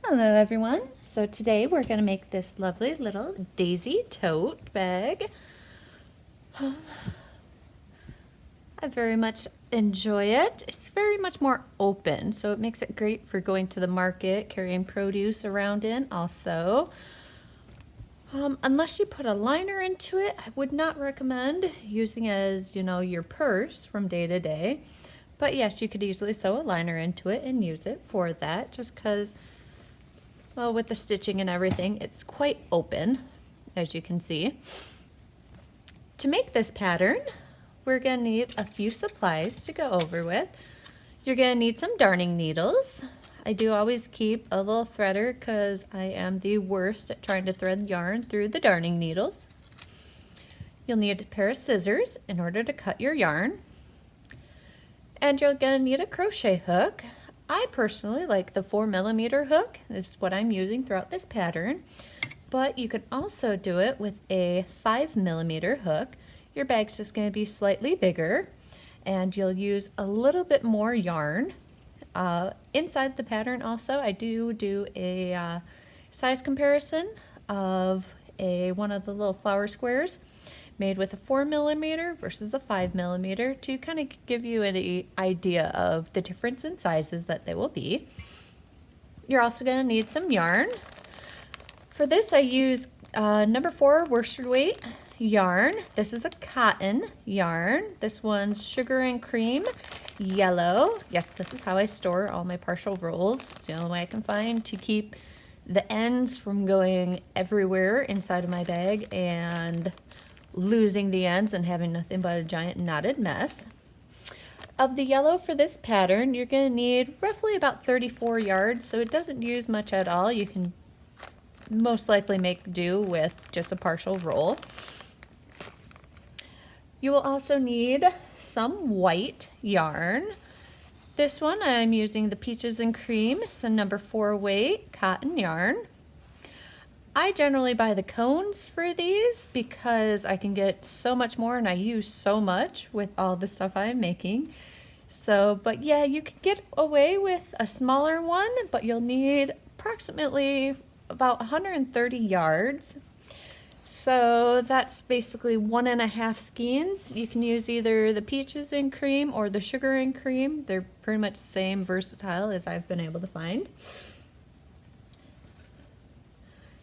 Hello everyone. So today we're going to make this lovely little Daisy tote bag. I very much enjoy it. It's very much more open, so it makes it great for going to the market, carrying produce around in also. Unless you put a liner into it, I would not recommend using it as, your purse from day to day. But yes, you could easily sew a liner into it and use it for that, just because, well, with the stitching and everything, it's quite open, as you can see. To make this pattern, we're going to need a few supplies to go over with. You're going to need some darning needles. I do always keep a little threader because I am the worst at trying to thread yarn through the darning needles. You'll need a pair of scissors in order to cut your yarn. And you're going to need a crochet hook. I personally like the 4mm hook. This is what I'm using throughout this pattern. But you can also do it with a 5mm hook. Your bag's just going to be slightly bigger, and you'll use a little bit more yarn. Inside the pattern also, I do a size comparison of one of the little flower squares made with a 4mm versus a 5mm to kind of give you an idea of the difference in sizes that they will be. You're also going to need some yarn. For this I use number 4 worsted weight yarn. This is a cotton yarn. This one's sugar and cream yellow. Yes, this is how I store all my partial rolls. It's the only way I can find to keep the ends from going everywhere inside of my bag and losing the ends and having nothing but a giant knotted mess. Of the yellow for this pattern, you're going to need roughly about 34 yards, so it doesn't use much at all. You can most likely make do with just a partial roll. You will also need some white yarn. This one I'm using the Peaches and Cream. It's a number 4 weight cotton yarn. I generally buy the cones for these because I can get so much more and I use so much with all the stuff I'm making. But yeah, you can get away with a smaller one, but you'll need approximately about 130 yards. So that's basically 1.5 skeins. You can use either the Peaches and Cream or the Sugar and Cream. They're pretty much the same versatile as I've been able to find.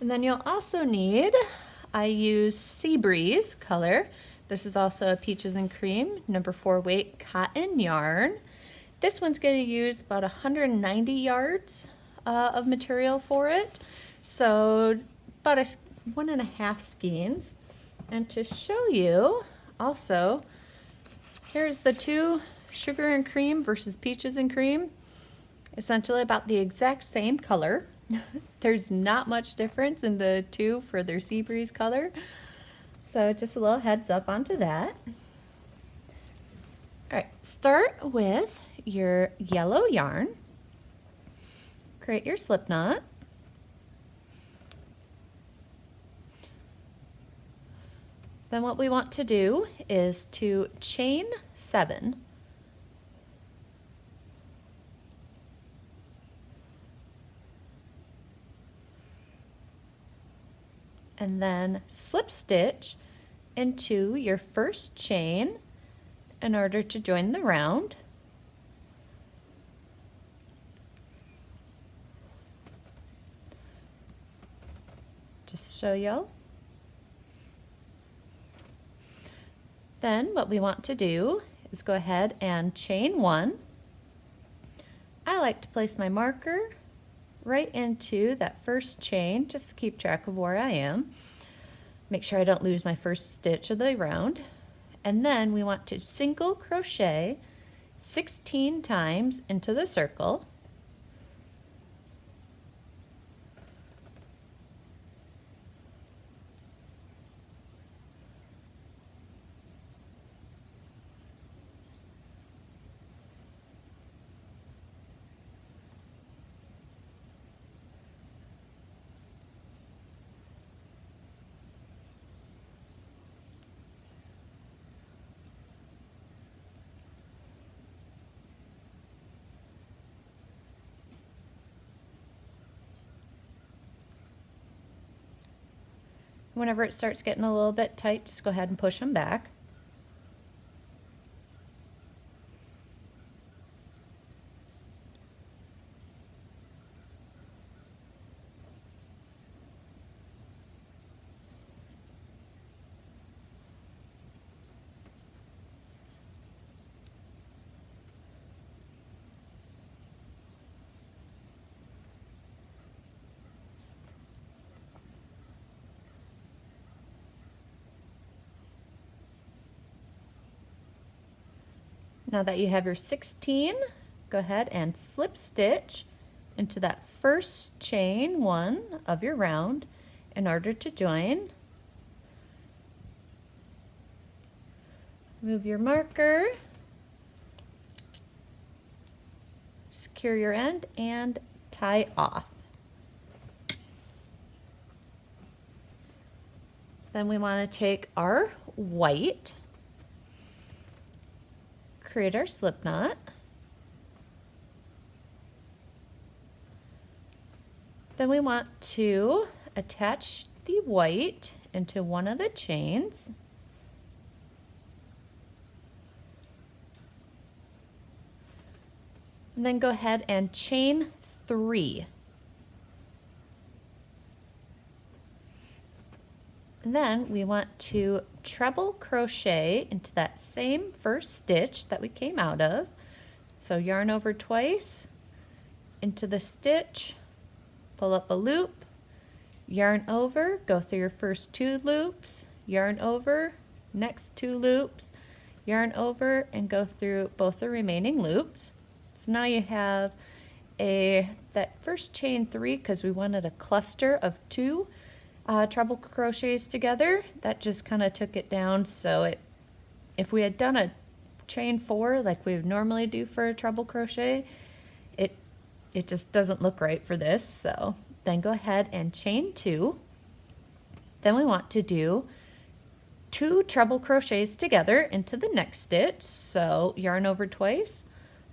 And then you'll also need, I use Sea Breeze color. This is also a Peaches and Cream, number 4 weight cotton yarn. This one's going to use about 190 yards of material for it. So about 1.5 skeins. And to show you also, here's the 2 Sugar and Cream versus Peaches and Cream. Essentially about the exact same color. There's not much difference in the 2 for their Sea Breeze color. So just a little heads up onto that. Alright, start with your yellow yarn. Create your slip knot. Then what we want to do is to chain 7. And then slip stitch into your first chain in order to join the round. Just show y'all. Then what we want to do is go ahead and chain 1. I like to place my marker right into that first chain just to keep track of where I am. Make sure I don't lose my first stitch of the round. And then we want to single crochet 16 times into the circle. Whenever it starts getting a little bit tight, just go ahead and push them back. Now that you have your 16, go ahead and slip stitch into that first chain 1 of your round in order to join. Move your marker, secure your end, and tie off. Then we want to take our white, create our slip knot. Then we want to attach the white into one of the chains. And then go ahead and chain 3. And then we want to treble crochet into that same first stitch that we came out of. So yarn over twice into the stitch, pull up a loop, yarn over, go through your first 2 loops, yarn over, next 2 loops, yarn over, and go through both the remaining loops. So now you have that first chain 3, because we wanted a cluster of 2 treble crochets together, that just kind of took it down. So if we had done a chain 4 like we would normally do for a treble crochet, it just doesn't look right for this. So then go ahead and chain 2. Then we want to do 2 treble crochets together into the next stitch. So yarn over twice,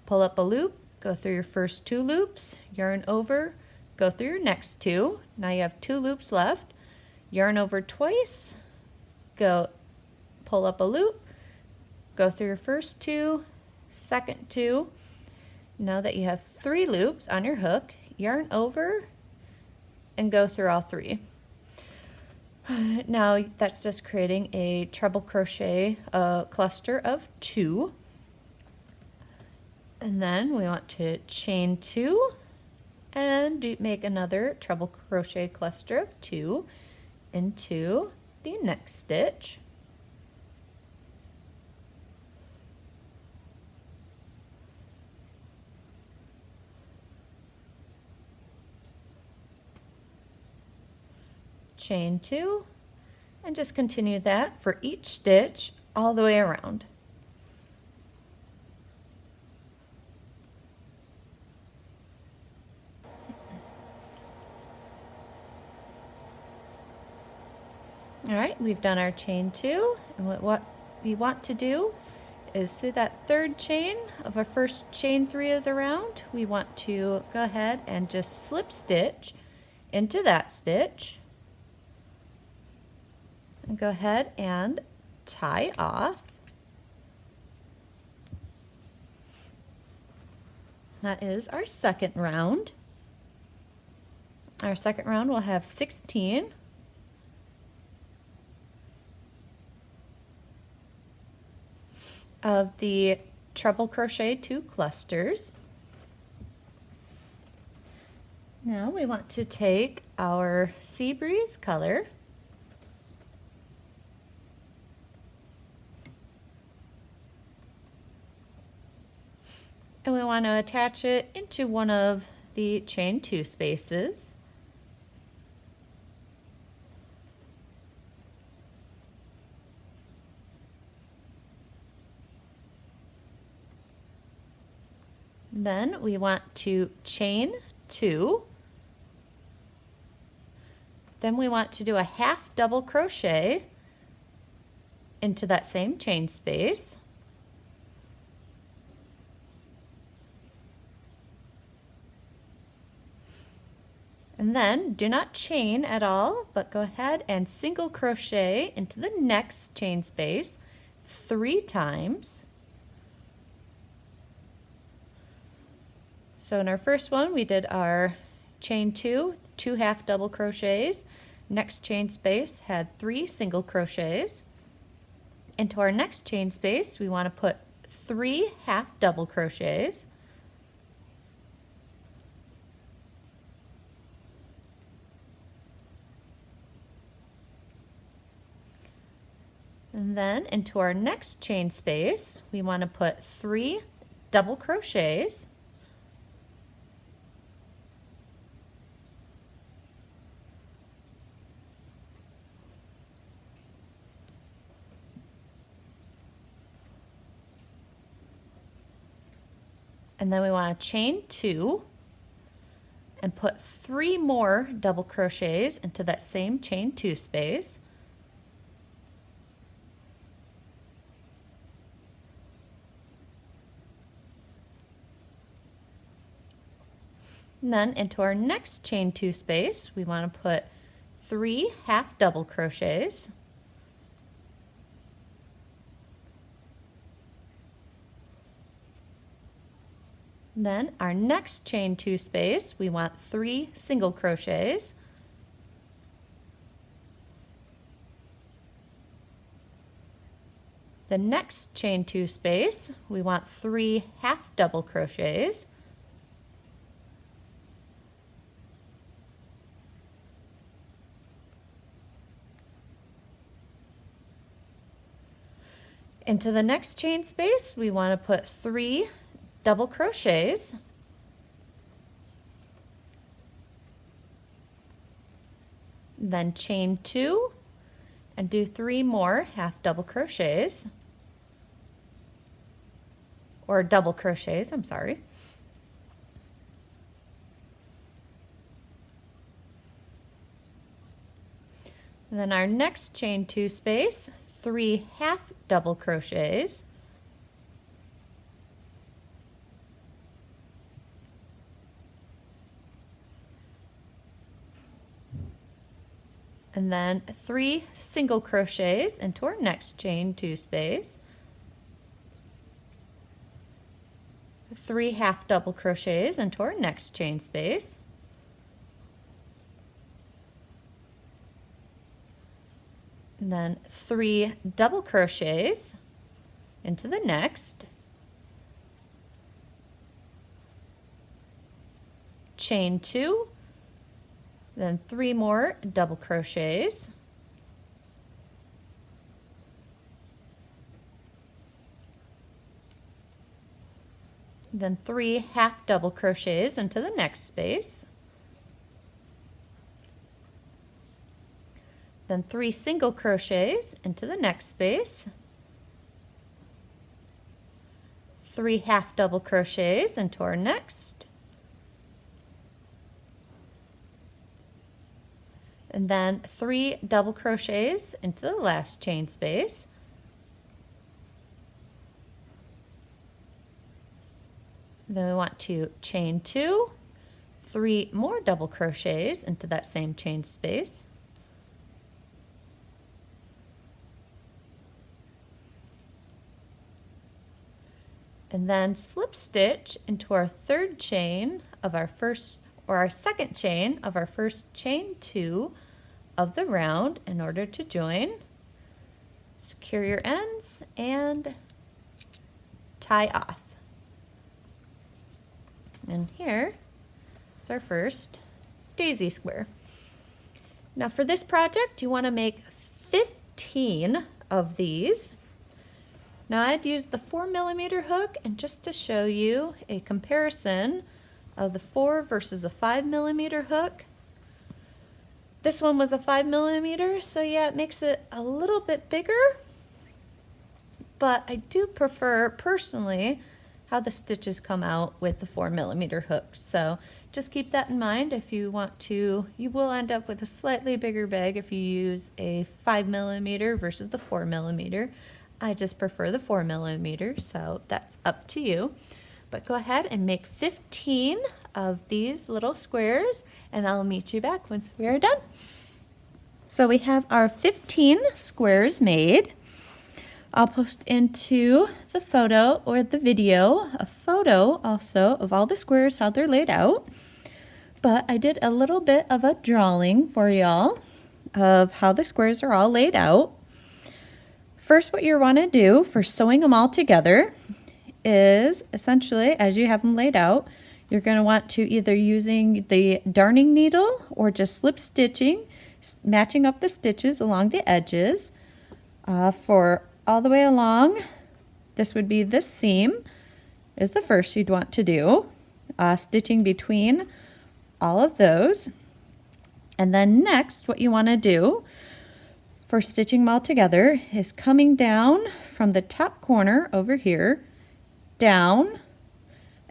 pull up a loop, go through your first 2 loops, yarn over, go through your next 2. Now you have 2 loops left. Yarn over twice, go pull up a loop, go through your first 2, second 2. Now that you have 3 loops on your hook, yarn over and go through all 3. Now that's just creating a treble crochet cluster of 2. And then we want to chain 2 and make another treble crochet cluster of 2 into the next stitch. Chain 2 and just continue that for each stitch all the way around. All right, we've done our chain 2, and what we want to do is through that third chain of our first chain 3 of the round, we want to go ahead and just slip stitch into that stitch and go ahead and tie off. That is our second round. Our second round will have 16. Of the treble crochet 2 clusters. Now we want to take our Sea Breeze color and we want to attach it into one of the chain 2 spaces. Then we want to chain 2. Then we want to do a half double crochet into that same chain space. And then do not chain at all, but go ahead and single crochet into the next chain space 3 times. So in our first one, we did our chain 2, 2 half double crochets. Next chain space had 3 single crochets. Into our next chain space, we want to put 3 half double crochets. And then into our next chain space, we want to put 3 double crochets. And then we want to chain 2 and put 3 more double crochets into that same chain 2 space. And then into our next chain 2 space, we want to put 3 half double crochets. Then our next chain 2 space, we want 3 single crochets. The next chain 2 space, we want 3 half double crochets. Into the next chain space, we want to put 3 double crochets. Then chain 2 and do 3 more half double crochets, or double crochets, I'm sorry. And then our next chain 2 space, 3 half double crochets. And then 3 single crochets into our next chain 2 space. 3 half double crochets into our next chain space. And then 3 double crochets into the next. Chain 2. Then 3 more double crochets. Then 3 half double crochets into the next space. Then 3 single crochets into the next space. 3 half double crochets into our next. And then 3 double crochets into the last chain space. Then we want to chain 2, 3 more double crochets into that same chain space. And then slip stitch into our third chain of our first, or our second chain of our first chain 2 of the round in order to join. Secure your ends and tie off. And here is our first daisy square. Now for this project, you want to make 15 of these. Now I'd use the 4mm hook, and just to show you a comparison of the 4 versus a 5mm hook, this one was a 5mm, so yeah, it makes it a little bit bigger, but I do prefer personally how the stitches come out with the 4mm hook. So just keep that in mind. If you want to, you will end up with a slightly bigger bag if you use a 5mm versus the 4mm. I just prefer the 4mm, so that's up to you. But go ahead and make 15 of these little squares, and I'll meet you back once we are done. So we have our 15 squares made. I'll post into the photo or the video a photo also of all the squares, how they're laid out. But I did a little bit of a drawing for y'all of how the squares are all laid out. First, what you want to do for sewing them all together is essentially, as you have them laid out, you're going to want to either using the darning needle or just slip stitching, matching up the stitches along the edges for all the way along. This would be this seam is the first you'd want to do, stitching between all of those. And then next, what you want to do for stitching them all together is coming down from the top corner over here, down,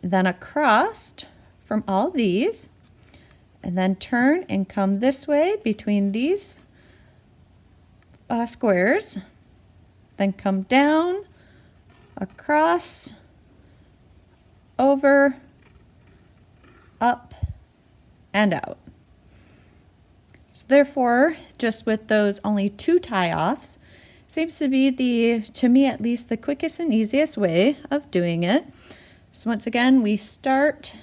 and then across from all these, and then turn and come this way between these squares, then come down, across, over, up, and out. So therefore, just with those only 2 tie-offs, seems to be to me at least, the quickest and easiest way of doing it. So once again, we start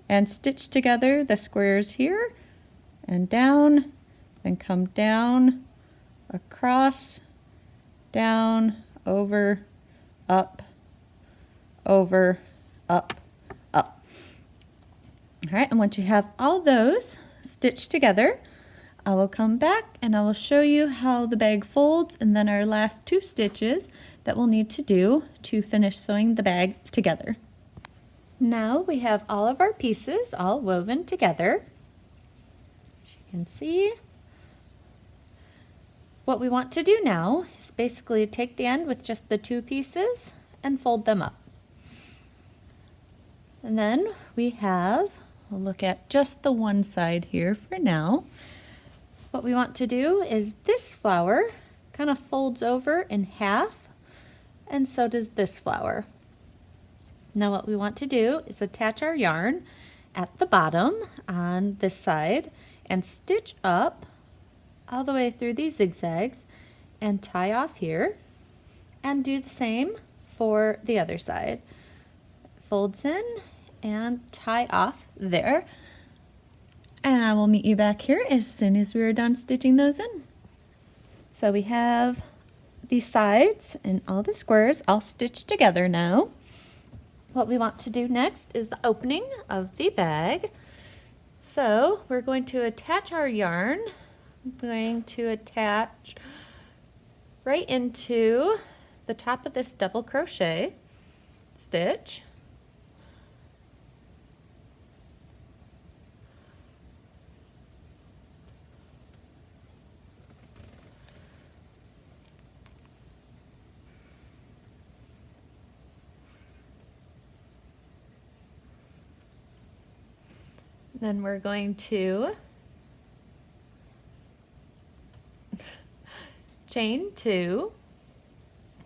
and stitch together the squares here and down, then come down, across, down, over, up, up. All right, and once you have all those stitched together, I will come back and I will show you how the bag folds, and then our last 2 stitches that we'll need to do to finish sewing the bag together. Now we have all of our pieces all woven together. As you can see, what we want to do now is basically take the end with just the 2 pieces and fold them up. And then we'll look at just the one side here for now. What we want to do is this flower kind of folds over in half, and so does this flower. Now what we want to do is attach our yarn at the bottom on this side and stitch up all the way through these zigzags and tie off here, and do the same for the other side. Folds in and tie off there. And I will meet you back here as soon as we are done stitching those in. So we have the sides and all the squares all stitched together now. What we want to do next is the opening of the bag. So we're going to attach our yarn. I'm going to attach right into the top of this double crochet stitch. Then we're going to chain 2.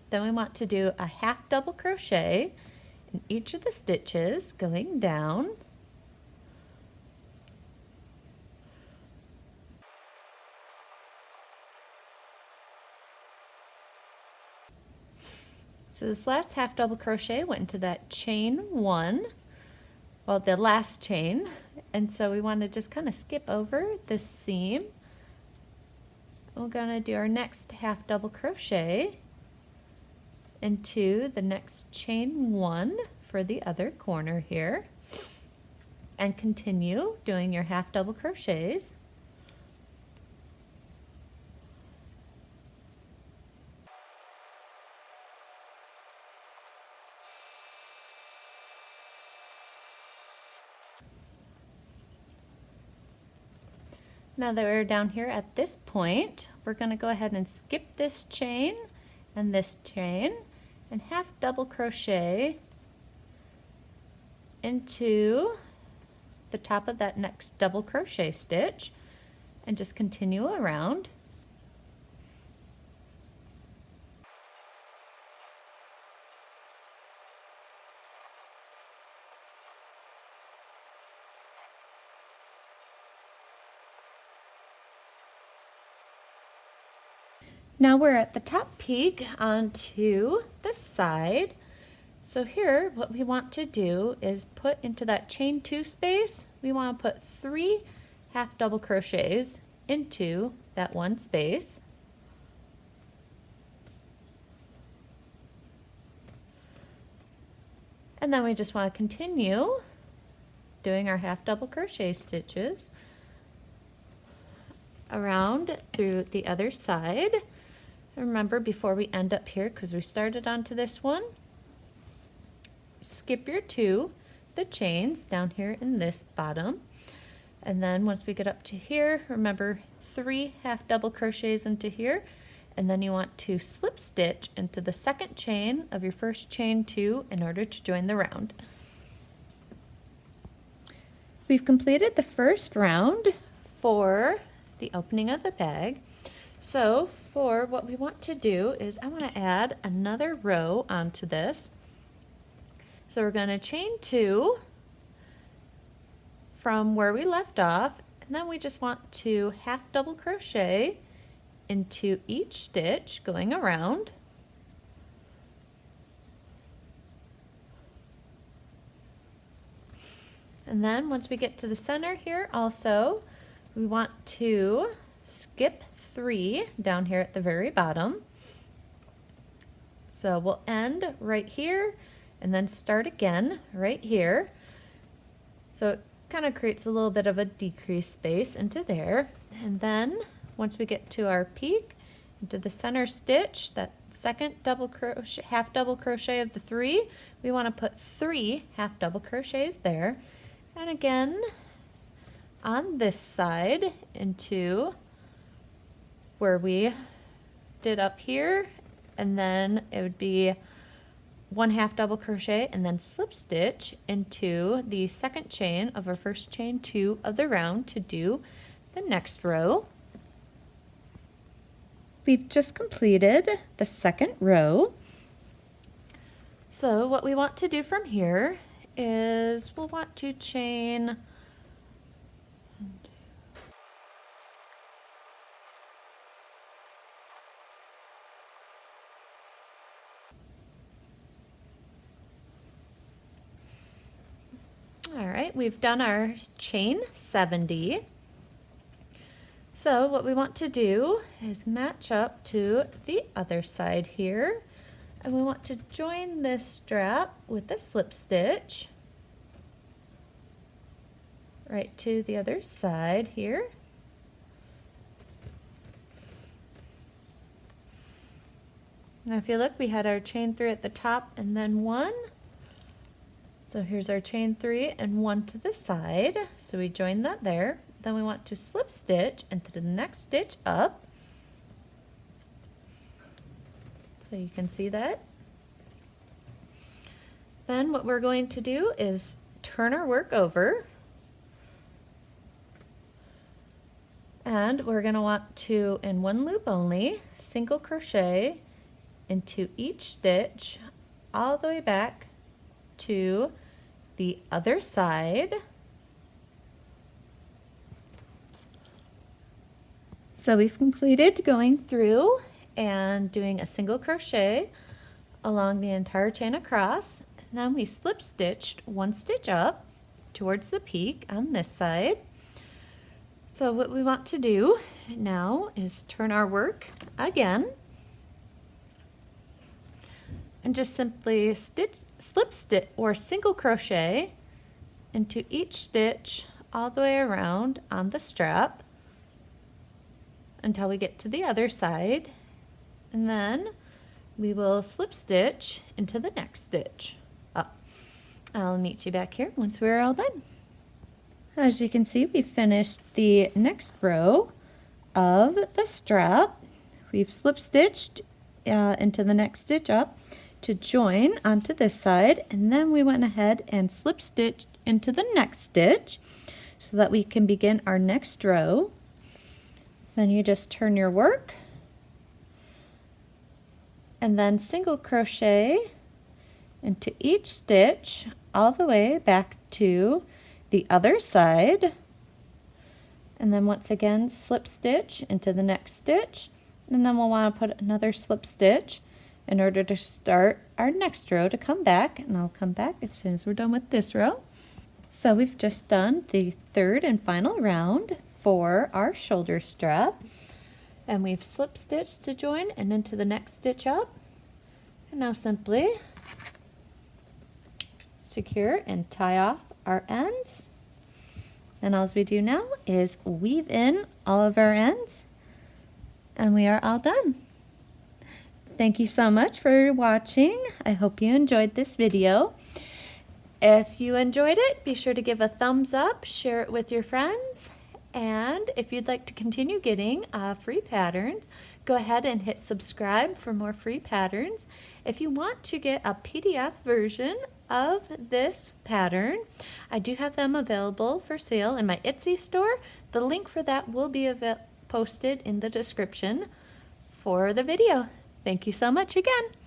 Then we want to do a half double crochet in each of the stitches going down. So this last half double crochet went into that chain 1, well, the last chain, and so we want to just kind of skip over this seam. We're going to do our next half double crochet into the next chain 1 for the other corner here, and continue doing your half double crochets. Now that we're down here at this point, we're going to go ahead and skip this chain and this chain and half double crochet into the top of that next double crochet stitch and just continue around. Now we're at the top peak onto the side. So here, what we want to do is put into that chain 2 space, we want to put 3 half double crochets into that one space. And then we just want to continue doing our half double crochet stitches around through the other side. Remember, before we end up here, because we started onto this one, skip your 2, the chains down here in this bottom, and then once we get up to here, remember 3 half double crochets into here, and then you want to slip stitch into the second chain of your first chain 2 in order to join the round. We've completed the first round for the opening of the bag. So for what we want to do is I want to add another row onto this. So we're going to chain 2 from where we left off, and then we just want to half double crochet into each stitch going around. And then once we get to the center here also, we want to skip 3 down here at the very bottom. So we'll end right here and then start again right here. So it kind of creates a little bit of a decreased space into there. And then once we get to our peak, into the center stitch, that second double crochet, half double crochet of the 3, we want to put 3 half double crochets there. And again, on this side into where we did up here, and then it would be 1 half double crochet and then slip stitch into the second chain of our first chain 2 of the round to do the next row. We've just completed the second row. So what we want to do from here is we'll want to chain all right, we've done our chain 70. So what we want to do is match up to the other side here, and we want to join this strap with a slip stitch right to the other side here. Now if you look, we had our chain 3 at the top and then 1. So here's our chain 3 and 1 to the side. So we join that there. Then we want to slip stitch into the next stitch up. So you can see that. Then what we're going to do is turn our work over. And we're going to want to, in 1 loop only, single crochet into each stitch all the way back to the other side. So we've completed going through and doing a single crochet along the entire chain across, and then we slip stitched 1 stitch up towards the peak on this side. So what we want to do now is turn our work again and just simply slip stitch or single crochet into each stitch all the way around on the strap until we get to the other side, and then we will slip stitch into the next stitch up. I'll meet you back here once we're all done. As you can see, we finished the next row of the strap. We've slip stitched into the next stitch up to join onto this side, and then we went ahead and slip stitched into the next stitch so that we can begin our next row. Then you just turn your work and then single crochet into each stitch all the way back to the other side, and then once again slip stitch into the next stitch And then we'll want to put another slip stitch in order to start our next row to come back. And I'll come back as soon as we're done with this row. So we've just done the third and final round for our shoulder strap. And we've slip stitched to join and into the next stitch up. And now simply secure and tie off our ends. And all we do now is weave in all of our ends, and we are all done. Thank you so much for watching. I hope you enjoyed this video. If you enjoyed it, be sure to give a thumbs up, share it with your friends, and if you'd like to continue getting free patterns, go ahead and hit subscribe for more free patterns. If you want to get a PDF version of this pattern, I do have them available for sale in my Etsy store. The link for that will be posted in the description for the video. Thank you so much again.